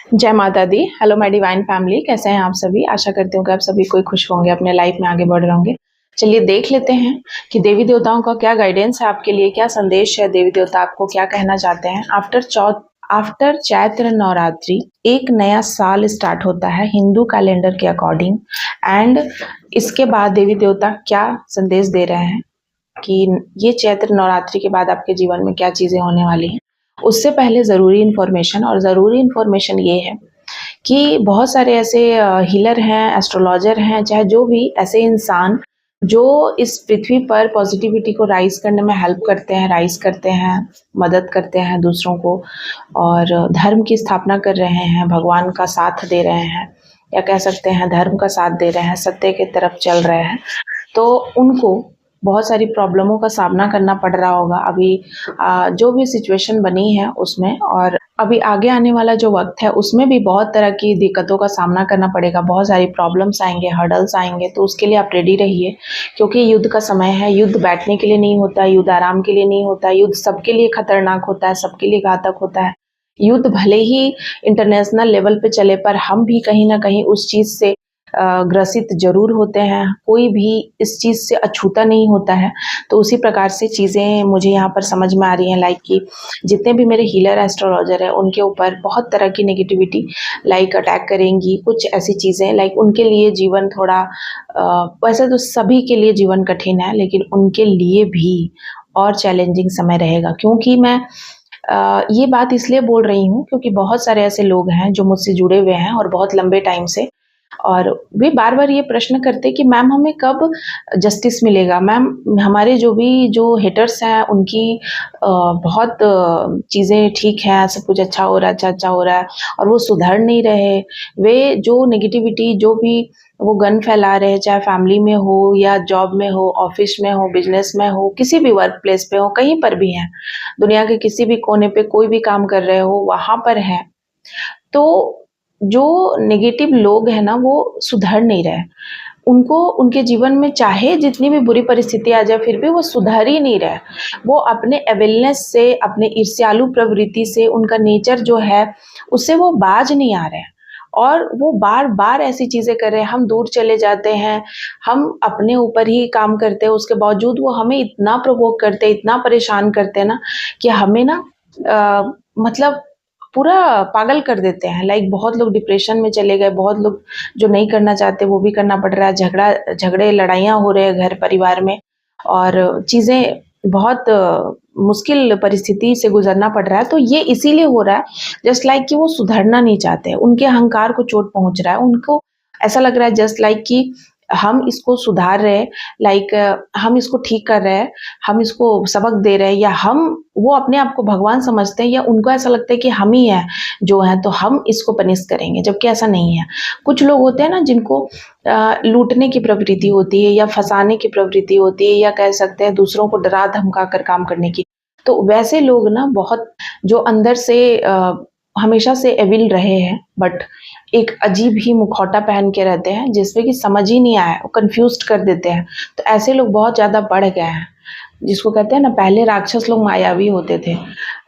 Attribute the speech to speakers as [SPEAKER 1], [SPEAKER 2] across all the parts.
[SPEAKER 1] जय माता दी। Hello my divine family, कैसे हैं आप सभी। आशा करती हूँ कि आप सभी कोई खुश होंगे, अपने लाइफ में आगे बढ़ रहे होंगे। चलिए देख लेते हैं कि देवी देवताओं का क्या गाइडेंस है आपके लिए, क्या संदेश है, देवी देवता आपको क्या कहना चाहते हैं। आफ्टर चैत्र नवरात्रि एक नया साल स्टार्ट होता है हिंदू कैलेंडर के अकॉर्डिंग। एंड इसके बाद देवी देवता क्या संदेश दे रहे हैं कि ये चैत्र नवरात्रि के बाद आपके जीवन में क्या चीजें होने वाली हैं। उससे पहले ज़रूरी इन्फॉर्मेशन ये है कि बहुत सारे ऐसे हीलर हैं, एस्ट्रोलॉजर हैं, चाहे जो भी ऐसे इंसान जो इस पृथ्वी पर पॉजिटिविटी को राइज करने में हेल्प करते हैं, राइज करते हैं, मदद करते हैं दूसरों को, और धर्म की स्थापना कर रहे हैं, भगवान का साथ दे रहे हैं, या कह सकते हैं धर्म का साथ दे रहे हैं, सत्य की तरफ चल रहे हैं। तो उनको बहुत सारी प्रॉब्लमों का सामना करना पड़ रहा होगा अभी जो भी सिचुएशन बनी है उसमें, और अभी आगे आने वाला जो वक्त है उसमें भी बहुत तरह की दिक्कतों का सामना करना पड़ेगा। बहुत सारी प्रॉब्लम्स आएंगे, हर्डल्स आएंगे, तो उसके लिए आप रेडी रहिए, क्योंकि युद्ध का समय है। युद्ध बैठने के लिए नहीं होता, युद्ध आराम के लिए नहीं होता, युद्ध सबके लिए खतरनाक होता है, सबके लिए घातक होता है। युद्ध भले ही इंटरनेशनल लेवल पे चले, पर हम भी कहीं ना कहीं उस चीज से ग्रसित जरूर होते हैं। कोई भी इस चीज से अछूता नहीं होता है। तो उसी प्रकार से चीजें मुझे यहाँ पर समझ में आ रही हैं, लाइक कि जितने भी मेरे हीलर एस्ट्रोलॉजर है उनके ऊपर बहुत तरह की नेगेटिविटी लाइक अटैक करेंगी। कुछ ऐसी चीजें लाइक उनके लिए जीवन थोड़ा वैसे तो सभी के लिए जीवन कठिन है, लेकिन उनके लिए भी और चैलेंजिंग समय रहेगा। क्योंकि मैं ये बात इसलिए बोल रही हूँ क्योंकि बहुत सारे ऐसे लोग हैं जो मुझसे जुड़े हुए हैं और बहुत लंबे टाइम से, और वे बार बार ये प्रश्न करते कि मैम हमें कब जस्टिस मिलेगा। मैम हमारे जो हेटर्स हैं उनकी बहुत चीज़ें ठीक हैं, सब कुछ अच्छा हो रहा है, अच्छा हो रहा है, और वो सुधर नहीं रहे। वे जो नेगेटिविटी जो भी वो गन फैला रहे हैं, चाहे फैमिली में हो या जॉब में हो, ऑफिस में हो, बिजनेस में हो, किसी भी वर्क प्लेस पे हो, कहीं पर भी हैं, दुनिया के किसी भी कोने पे कोई भी काम कर रहे हो वहां पर है। तो जो नेगेटिव लोग हैं ना वो सुधर नहीं रहे। उनको उनके जीवन में चाहे जितनी भी बुरी परिस्थिति आ जाए फिर भी वो सुधर ही नहीं रहे। वो अपने एविलनेस से, अपने ईर्ष्यालु प्रवृत्ति से, उनका नेचर जो है उससे वो बाज नहीं आ रहे, और वो बार बार ऐसी चीजें कर रहे हैं। हम दूर चले जाते हैं, हम अपने ऊपर ही काम करते हैं, उसके बावजूद वो हमें इतना प्रोवोक करते हैं, इतना परेशान करते हैं ना कि हमें ना मतलब पूरा पागल कर देते हैं। लाइक बहुत लोग डिप्रेशन में चले गए, बहुत लोग जो नहीं करना चाहते वो भी करना पड़ रहा है, झगड़े लड़ाइयाँ हो रहे हैं घर परिवार में, और चीज़ें बहुत मुश्किल परिस्थिति से गुजरना पड़ रहा है। तो ये इसीलिए हो रहा है जस्ट लाइक कि वो सुधरना नहीं चाहते, उनके अहंकार को चोट पहुंच रहा है। उनको ऐसा लग रहा है जस्ट लाइक कि हम इसको सुधार रहे, लाइक हम इसको ठीक कर रहे हैं, हम इसको सबक दे रहे हैं, या हम वो अपने आप को भगवान समझते हैं, या उनको ऐसा लगता है कि हम ही हैं जो हैं तो हम इसको पनिश करेंगे, जबकि ऐसा नहीं है। कुछ लोग होते हैं ना जिनको लूटने की प्रवृत्ति होती है, या फंसाने की प्रवृत्ति होती है, या कह सकते हैं दूसरों को डरा धमका कर काम करने की। तो वैसे लोग ना बहुत जो अंदर से हमेशा से एविल रहे हैं, बट एक अजीब ही मुखौटा पहन के रहते हैं जिसमें कि समझ ही नहीं आया, वो कंफ्यूज कर देते हैं। तो ऐसे लोग बहुत ज़्यादा बढ़ गए हैं, जिसको कहते हैं ना पहले राक्षस लोग मायावी होते थे,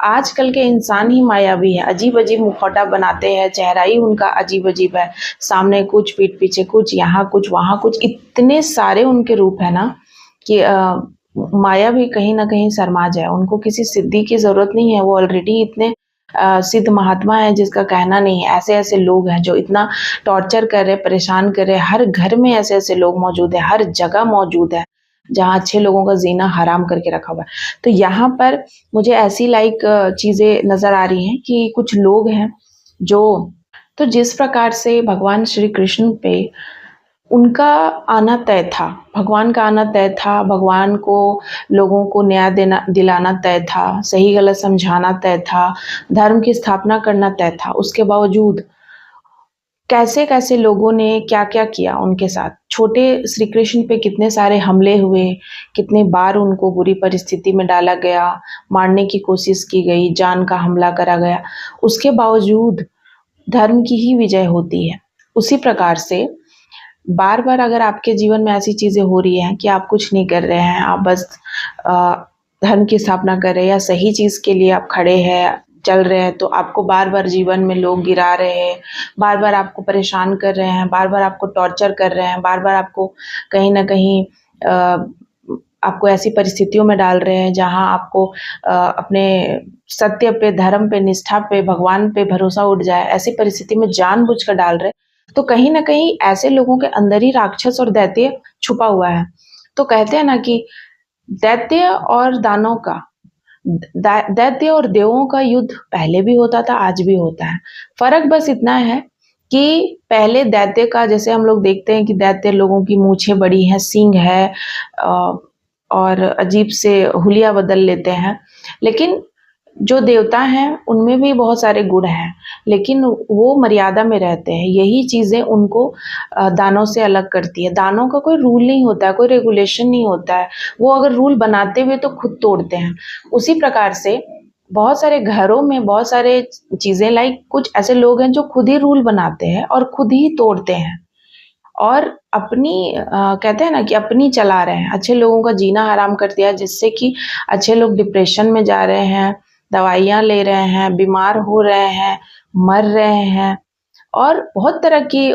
[SPEAKER 1] आजकल के इंसान ही मायावी है। अजीब अजीब मुखौटा बनाते हैं, चेहरा ही उनका अजीब अजीब है, सामने कुछ, पीठ पीछे कुछ, यहाँ कुछ वहाँ कुछ, इतने सारे उनके रूप है ना कि माया भी कहीं ना कहीं शर्मा जाए। उनको किसी सिद्धि की जरूरत नहीं है, वो ऑलरेडी इतने सिद्ध महात्मा है जिसका कहना नहीं है। ऐसे ऐसे लोग हैं जो इतना टॉर्चर कर रहे, परेशान कर रहे। हर घर में ऐसे ऐसे लोग मौजूद है, हर जगह मौजूद है जहाँ अच्छे लोगों का जीना हराम करके रखा हुआ है। तो यहाँ पर मुझे ऐसी लाइक चीजें नजर आ रही हैं कि कुछ लोग हैं जो, तो जिस प्रकार से भगवान श्री कृष्ण पे उनका आना तय था, भगवान का आना तय था, भगवान को लोगों को न्याय देना दिलाना तय था, सही गलत समझाना तय था, धर्म की स्थापना करना तय था, उसके बावजूद कैसे कैसे लोगों ने क्या क्या किया उनके साथ। छोटे श्री कृष्ण पे कितने सारे हमले हुए, कितने बार उनको बुरी परिस्थिति में डाला गया, मारने की कोशिश की गई, जान का हमला करा गया, उसके बावजूद धर्म की ही विजय होती है। उसी प्रकार से बार बार अगर आपके जीवन में ऐसी चीजें हो रही हैं कि आप कुछ नहीं कर रहे हैं, आप बस धर्म की स्थापना कर रहे हैं या सही चीज के लिए आप खड़े हैं, चल रहे हैं, तो आपको बार बार जीवन में लोग गिरा रहे हैं, बार बार आपको परेशान कर रहे हैं, बार बार आपको टॉर्चर कर रहे हैं, बार बार आपको कहीं ना कहीं आपको ऐसी परिस्थितियों में डाल रहे हैं जहां आपको अपने सत्य पे, धर्म पे, निष्ठा पे, भगवान पे भरोसा उठ जाए, ऐसी परिस्थिति में जानबूझकर डाल रहे हैं, तो कहीं ना कहीं ऐसे लोगों के अंदर ही राक्षस और दैत्य छुपा हुआ है। तो कहते हैं ना कि दैत्य और दानव का, दैत्य और देवों का युद्ध पहले भी होता था, आज भी होता है। फर्क बस इतना है कि पहले दैत्य का, जैसे हम लोग देखते हैं कि दैत्य लोगों की मूछें बड़ी हैं, सींग है, और अजीब से हुलिया बदल लेते हैं, लेकिन जो देवता हैं उनमें भी बहुत सारे गुण हैं, लेकिन वो मर्यादा में रहते हैं। यही चीज़ें उनको दानव से अलग करती है। दानव का कोई रूल नहीं होता है, कोई रेगुलेशन नहीं होता है, वो अगर रूल बनाते हुए तो खुद तोड़ते हैं। उसी प्रकार से बहुत सारे घरों में बहुत सारे चीज़ें, लाइक कुछ ऐसे लोग हैं जो खुद ही रूल बनाते हैं और खुद ही तोड़ते हैं, और अपनी कहते हैं ना कि अपनी चला रहे हैं, अच्छे लोगों का जीना हराम कर दिया, जिससे कि अच्छे लोग डिप्रेशन में जा रहे हैं, दवाइयाँ ले रहे हैं, बीमार हो रहे हैं, मर रहे हैं, और बहुत तरह की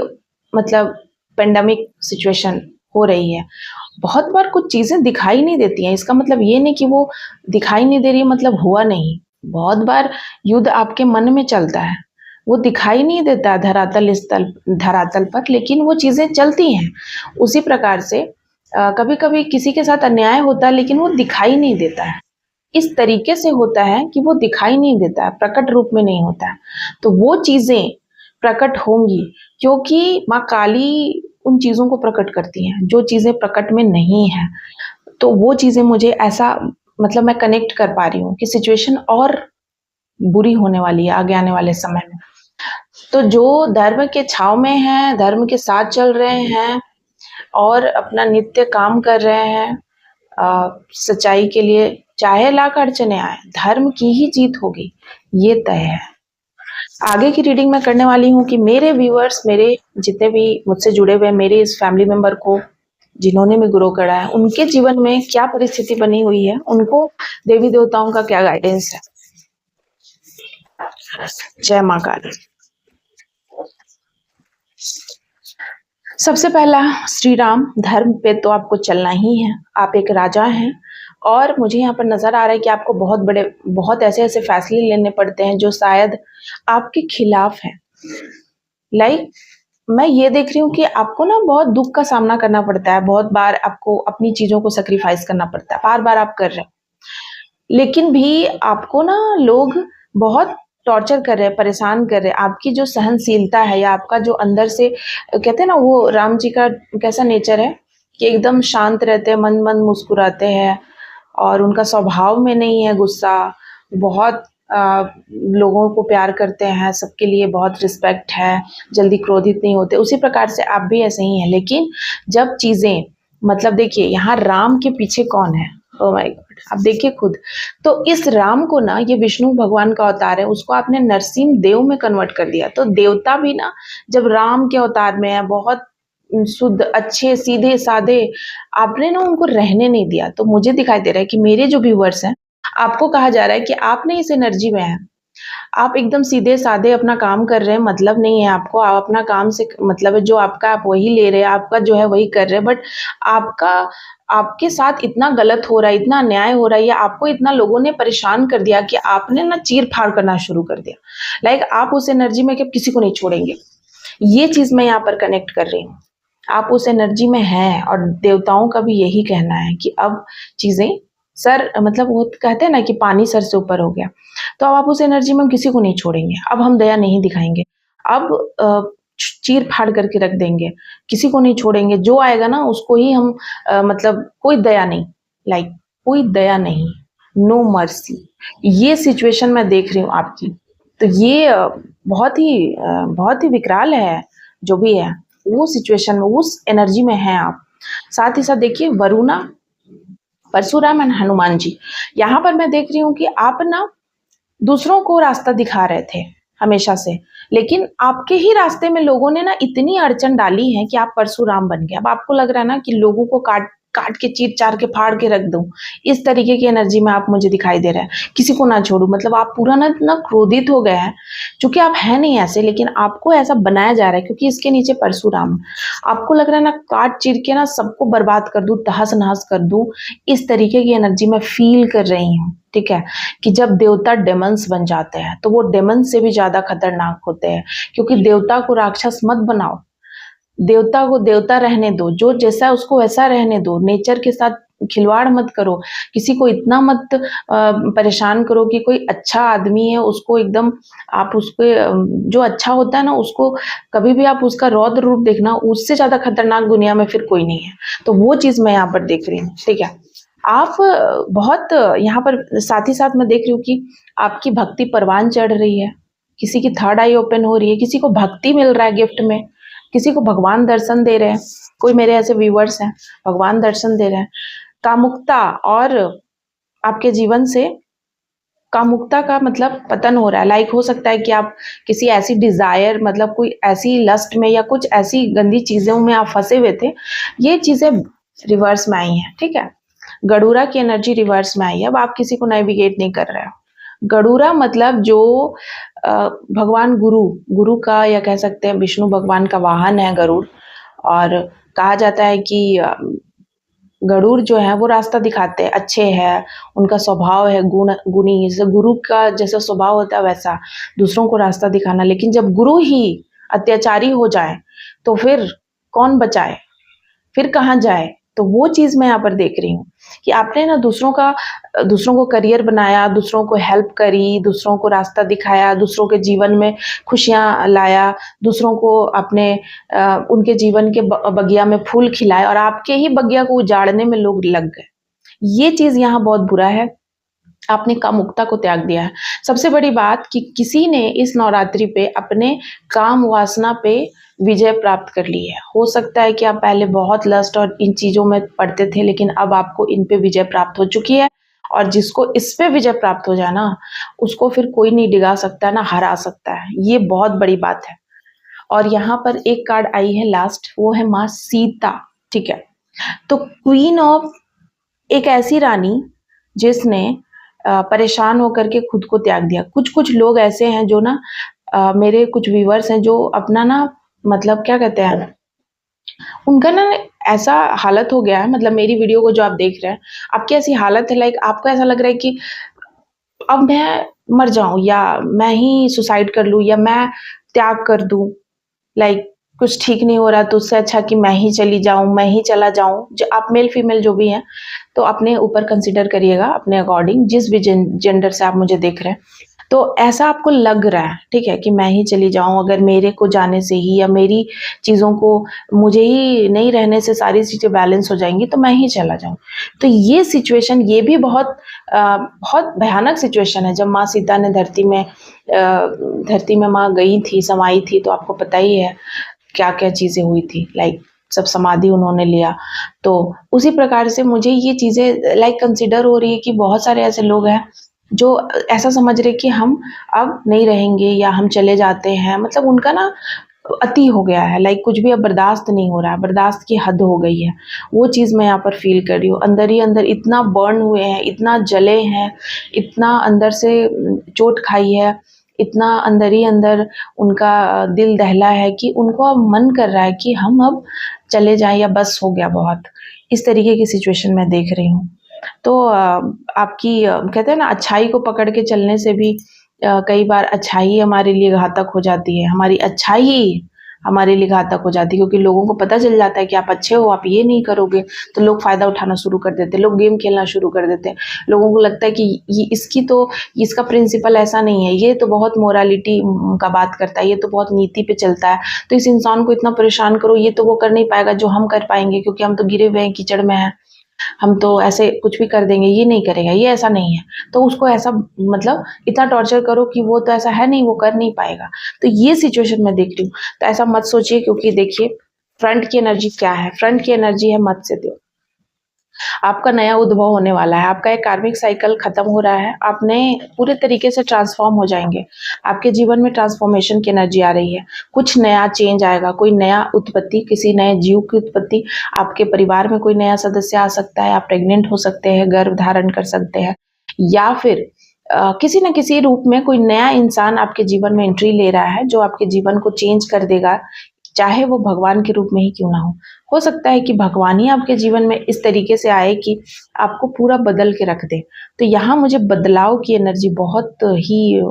[SPEAKER 1] मतलब पेंडेमिक सिचुएशन हो रही है। बहुत बार कुछ चीज़ें दिखाई नहीं देती हैं, इसका मतलब ये नहीं कि वो दिखाई नहीं दे रही मतलब हुआ नहीं। बहुत बार युद्ध आपके मन में चलता है, वो दिखाई नहीं देता धरातल पर, लेकिन वो चीज़ें चलती हैं। उसी प्रकार से कभी कभी किसी के साथ अन्याय होता है, लेकिन वो दिखाई नहीं देता है। इस तरीके से होता है कि वो दिखाई नहीं देता है, प्रकट रूप में नहीं होता है। तो वो चीज़ें प्रकट होंगी, क्योंकि माँ काली उन चीज़ों को प्रकट करती हैं जो चीज़ें प्रकट में नहीं है। तो वो चीज़ें मुझे ऐसा मतलब मैं कनेक्ट कर पा रही हूँ कि सिचुएशन और बुरी होने वाली है आगे आने वाले समय में। तो जो धर्म के छाव में हैं, धर्म के साथ चल रहे हैं और अपना नित्य काम कर रहे हैं सच्चाई के लिए, चाहे लाख अड़चने आए, धर्म की ही जीत होगी, ये तय है। आगे की रीडिंग मैं करने वाली हूँ कि मेरे व्यूअर्स, मेरे जितने भी मुझसे जुड़े हुए मेरे इस फैमिली मेंबर को जिन्होंने भी ग्रो करा है, उनके जीवन में क्या परिस्थिति बनी हुई है, उनको देवी देवताओं का क्या गाइडेंस है। जय माँ काली। सबसे पहला, श्री राम, धर्म पे तो आपको चलना ही है। आप एक राजा हैं और मुझे यहाँ पर नजर आ रहा है कि आपको बहुत ऐसे ऐसे फैसले लेने पड़ते हैं जो शायद आपके खिलाफ हैं। लाइक मैं ये देख रही हूँ कि आपको ना बहुत दुख का सामना करना पड़ता है, बहुत बार आपको अपनी चीजों को सेक्रीफाइस करना पड़ता है, बार बार आप कर रहे हैं, लेकिन भी आपको ना लोग बहुत टॉर्चर कर रहे हैं, परेशान कर रहे हैं। आपकी जो सहनशीलता है या आपका जो अंदर से, कहते हैं ना, वो राम जी का कैसा नेचर है कि एकदम शांत रहते हैं, मन मन मुस्कुराते हैं, और उनका स्वभाव में नहीं है गुस्सा, बहुत लोगों को प्यार करते हैं, सबके लिए बहुत रिस्पेक्ट है, जल्दी क्रोधित नहीं होते। उसी प्रकार से आप भी ऐसे ही हैं। लेकिन जब चीज़ें, मतलब देखिए यहाँ राम के पीछे कौन है, ओ माय गॉड, आप देखिए खुद। तो इस राम को ना, ये विष्णु भगवान का अवतार है, उसको आपने नरसिंह देव में कन्वर्ट कर दिया। तो देवता भी ना जब राम के अवतार में है, बहुत शुद्ध, अच्छे, सीधे साधे, आपने ना उनको रहने नहीं दिया। तो मुझे दिखाई दे रहा है कि मेरे जो व्यूअर्स हैं, आपको कहा जा रहा है कि आपने इस एनर्जी में है, आप एकदम सीधे साधे अपना काम कर रहे हैं, मतलब नहीं है आपको, आप अपना काम से मतलब है, जो आपका आप वही ले रहे हैं, आपका जो है वही कर रहे हैं, बट आपके साथ इतना गलत हो रहा है, इतना अन्याय हो रहा है, या आपको इतना लोगों ने परेशान कर दिया कि आपने ना चीर फाड़ करना शुरू कर दिया। लाइक आप उस एनर्जी में कि किसी को नहीं छोड़ेंगे, ये चीज मैं यहाँ पर कनेक्ट कर रही हूँ। आप उस एनर्जी में हैं, और देवताओं का भी यही कहना है कि अब चीजें सर, मतलब वो कहते हैं ना कि पानी सर से ऊपर हो गया, तो अब आप उस एनर्जी में हम किसी को नहीं छोड़ेंगे, अब हम दया नहीं दिखाएंगे, अब चीर फाड़ करके रख देंगे, किसी को नहीं छोड़ेंगे, जो आएगा ना उसको ही हम मतलब कोई दया नहीं, लाइक कोई दया नहीं, नो मर्सी। ये सिचुएशन मैं देख रही हूँ आपकी। तो ये बहुत ही विकराल है, जो भी है वो सिचुएशन में, उस एनर्जी में है आप। साथ ही साथ देखिए वरुणा, परशुराम एंड हनुमान जी, यहाँ पर मैं देख रही हूँ कि आप ना दूसरों को रास्ता दिखा रहे थे हमेशा से, लेकिन आपके ही रास्ते में लोगों ने ना इतनी अड़चन डाली है कि आप परशुराम बन गए। अब आपको लग रहा है ना कि लोगों को काट के चीर चार के फाड़ के रख दूं, इस तरीके की एनर्जी में आप मुझे दिखाई दे रहे हैं। किसी को ना छोड़ू, मतलब आप पूरा ना क्रोधित हो गए हैं, क्योंकि आप हैं नहीं ऐसे, लेकिन आपको ऐसा बनाया जा रहा है क्योंकि इसके नीचे परशुराम। आपको लग रहा है ना काट चीर के ना सबको बर्बाद कर दूं, तहस नहस कर दूं, इस तरीके की एनर्जी में फील कर रही हूँ। ठीक है, कि जब देवता डेमंस बन जाते हैं तो वो डेमंस से भी ज्यादा खतरनाक होते हैं, क्योंकि देवता को राक्षस मत बनाओ, देवता को देवता रहने दो, जो जैसा उसको वैसा रहने दो, नेचर के साथ खिलवाड़ मत करो, किसी को इतना मत परेशान करो कि कोई अच्छा आदमी है उसको एकदम आप उसको जो अच्छा होता है ना उसको कभी भी आप उसका रौद्र रूप देखना, उससे ज्यादा खतरनाक दुनिया में फिर कोई नहीं है। तो वो चीज मैं यहाँ पर देख रही हूँ। ठीक है, आप बहुत यहाँ पर साथ ही साथ मैं देख रही हूँ कि आपकी भक्ति परवान चढ़ रही है, किसी की थर्ड आई ओपन हो रही है, किसी को भक्ति मिल रहा है गिफ्ट में, किसी को भगवान दर्शन दे रहे हैं। कोई मेरे ऐसे व्यूवर्स हैं भगवान दर्शन दे रहे हैं। कामुकता और आपके जीवन से कामुकता का मतलब पतन हो रहा है। लाइक हो सकता है कि आप किसी ऐसी डिजायर, मतलब कोई ऐसी लस्ट में या कुछ ऐसी गंदी चीजों में आप फंसे हुए थे, ये चीजें रिवर्स में आई हैं। ठीक है, गडूरा की एनर्जी रिवर्स में आई है। अब आप किसी को नेविगेट नहीं कर रहे हो। गडूरा मतलब जो भगवान गुरु का, या कह सकते हैं विष्णु भगवान का वाहन है गरुड़, और कहा जाता है कि गरुड़ जो है वो रास्ता दिखाते हैं, अच्छे हैं, उनका स्वभाव है गुणी, जैसे गुरु का जैसा स्वभाव होता है वैसा दूसरों को रास्ता दिखाना। लेकिन जब गुरु ही अत्याचारी हो जाए तो फिर कौन बचाए, फिर कहाँ जाए। तो वो चीज मैं यहाँ पर देख रही हूँ कि आपने ना दूसरों को करियर बनाया, दूसरों को हेल्प करी, दूसरों को रास्ता दिखाया, दूसरों के जीवन में खुशियां लाया, दूसरों को अपने उनके जीवन के बगिया में फूल खिलाए, और आपके ही बगिया को उजाड़ने में लोग लग गए। ये चीज यहाँ बहुत बुरा है। आपने कामुकता को त्याग दिया है। सबसे बड़ी बात कि किसी ने इस नवरात्रि पे अपने काम वासना पे विजय प्राप्त कर ली है। हो सकता है कि आप पहले बहुत लस्ट और इन चीजों में पड़ते थे, लेकिन अब आपको इन पे विजय प्राप्त हो चुकी है, और जिसको इस पे विजय प्राप्त हो जाए ना, उसको फिर कोई नहीं डिगा सकता है ना हरा सकता है। ये बहुत बड़ी बात है। और यहाँ पर एक कार्ड आई है लास्ट, वो है माँ सीता। ठीक है, तो क्वीन ऑफ, एक ऐसी रानी जिसने परेशान होकर के खुद को त्याग दिया। कुछ लोग ऐसे हैं जो ना मेरे कुछ व्यूवर्स हैं जो अपना ना, मतलब क्या कहते हैं, उनका ना ऐसा हालत हो गया है, मतलब मेरी वीडियो को जो आप देख रहे हैं, आपकी ऐसी हालत है, लाइक आपको ऐसा लग रहा है कि अब मैं मर जाऊं, या मैं ही सुसाइड कर लूं, या मैं त्याग कर दूं, लाइक कुछ ठीक नहीं हो रहा तो उससे अच्छा कि मैं ही चली जाऊं, मैं ही चला जाऊं। जो आप मेल फीमेल जो भी हैं, तो अपने ऊपर कंसिडर करिएगा, अपने अकॉर्डिंग जिस भी जेंडर से आप मुझे देख रहे हैं। तो ऐसा आपको लग रहा है, ठीक है, कि मैं ही चली जाऊं, अगर मेरे को जाने से ही या मेरी चीज़ों को, मुझे ही नहीं रहने से सारी चीज़ें बैलेंस हो जाएंगी, तो मैं ही चला जाऊं। तो ये सिचुएशन, ये भी बहुत भयानक सिचुएशन है। जब माँ सीता ने धरती में माँ गई थी, समाई थी, तो आपको पता ही है क्या क्या चीज़ें हुई थी, लाइक सब समाधि उन्होंने लिया। तो उसी प्रकार से मुझे ये चीज़ें लाइक कंसिडर हो रही है कि बहुत सारे ऐसे लोग हैं जो ऐसा समझ रहे कि हम अब नहीं रहेंगे या हम चले जाते हैं, मतलब उनका ना अति हो गया है, लाइक कुछ भी अब बर्दाश्त नहीं हो रहा है, बर्दाश्त की हद हो गई है। वो चीज़ मैं यहाँ पर फील कर रही हूँ। अंदर ही अंदर इतना बर्न हुए हैं, इतना जले हैं, इतना अंदर से चोट खाई है, इतना अंदर ही अंदर उनका दिल दहला है कि उनको अब मन कर रहा है कि हम अब चले जाएं, या बस हो गया बहुत। इस तरीके की सिचुएशन मैं देख रही हूँ। तो आपकी कहते हैं ना, अच्छाई को पकड़ के चलने से भी कई बार अच्छाई हमारे लिए घातक हो जाती है, हमारी अच्छाई हमारे लिए घातक हो जाती है, क्योंकि लोगों को पता चल जाता है कि आप अच्छे हो, आप ये नहीं करोगे, तो लोग फायदा उठाना शुरू कर देते हैं, लोग गेम खेलना शुरू कर देते हैं। लोगों को लगता है कि इसका प्रिंसिपल ऐसा नहीं है, ये तो बहुत मोरालिटी का बात करता है, ये तो बहुत नीति पे चलता है, तो इस इंसान को इतना परेशान करो, ये तो वो कर नहीं पाएगा जो हम कर पाएंगे, क्योंकि हम तो गिरे हुए हैं, कीचड़ में हैं, हम तो ऐसे कुछ भी कर देंगे, ये नहीं करेगा, ये ऐसा नहीं है। तो उसको ऐसा, मतलब इतना टॉर्चर करो कि वो तो ऐसा है नहीं, वो कर नहीं पाएगा। तो ये सिचुएशन मैं देख रही हूँ। तो ऐसा मत सोचिए, क्योंकि देखिए फ्रंट की एनर्जी क्या है, फ्रंट की एनर्जी है मत्स्य देव। आपका नया उद्भव होने वाला है, आपका एक कार्मिक साइकिल खत्म हो रहा है, आप नए पूरे तरीके से ट्रांसफॉर्म हो जाएंगे। आपके जीवन में ट्रांसफॉर्मेशन की एनर्जी आ रही है, कुछ नया चेंज आएगा, कोई नया उत्पत्ति, किसी नए जीव की उत्पत्ति, आपके परिवार में कोई नया सदस्य आ सकता है, आप प्रेग्नेंट हो सकते हैं, गर्भ धारण कर सकते हैं, या फिर किसी न किसी रूप में कोई नया इंसान आपके जीवन में एंट्री ले रहा है जो आपके जीवन को चेंज कर देगा, चाहे वो भगवान के रूप में ही क्यों ना हो सकता है कि भगवान ही आपके जीवन में इस तरीके से आए कि आपको पूरा बदल के रख दे। तो यहाँ मुझे बदलाव की एनर्जी बहुत ही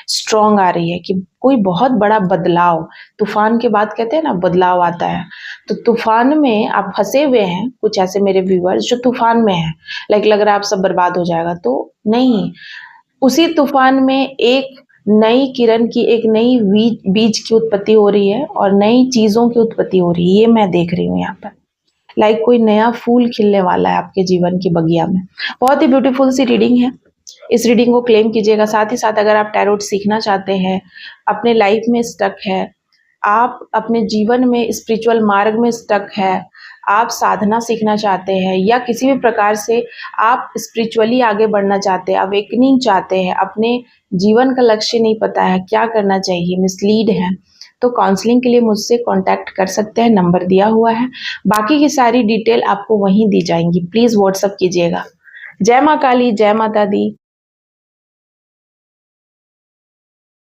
[SPEAKER 1] स्ट्रॉन्ग आ रही है कि कोई बहुत बड़ा बदलाव, तूफान के बाद कहते हैं ना बदलाव आता है, तो तूफान में आप फंसे हुए हैं, कुछ ऐसे मेरे व्यूअर्स जो तूफान में हैं, लाइक लग रहा है आप सब बर्बाद हो जाएगा, तो नहीं, उसी तूफान में एक नई किरण की, एक नई बीज की उत्पत्ति हो रही है और नई चीजों की उत्पत्ति हो रही है, ये मैं देख रही हूँ यहाँ पर। लाइक कोई नया फूल खिलने वाला है आपके जीवन की बगिया में। बहुत ही ब्यूटीफुल सी रीडिंग है, इस रीडिंग को क्लेम कीजिएगा। साथ ही साथ अगर आप टैरोट सीखना चाहते हैं, अपने लाइफ में स्टक है, आप अपने जीवन में स्पिरिचुअल मार्ग में स्टक है, आप साधना सीखना चाहते हैं या किसी भी प्रकार से आप स्पिरिचुअली आगे बढ़ना चाहते हैं, अवेकनिंग चाहते हैं, अपने जीवन का लक्ष्य नहीं पता है, क्या करना चाहिए, मिसलीड है, तो काउंसलिंग के लिए मुझसे कांटेक्ट कर सकते हैं, नंबर दिया हुआ है। बाकी की सारी डिटेल आपको वहीं दी जाएंगी, प्लीज़ व्हाट्सअप कीजिएगा। जय माँ काली, जय माता दी।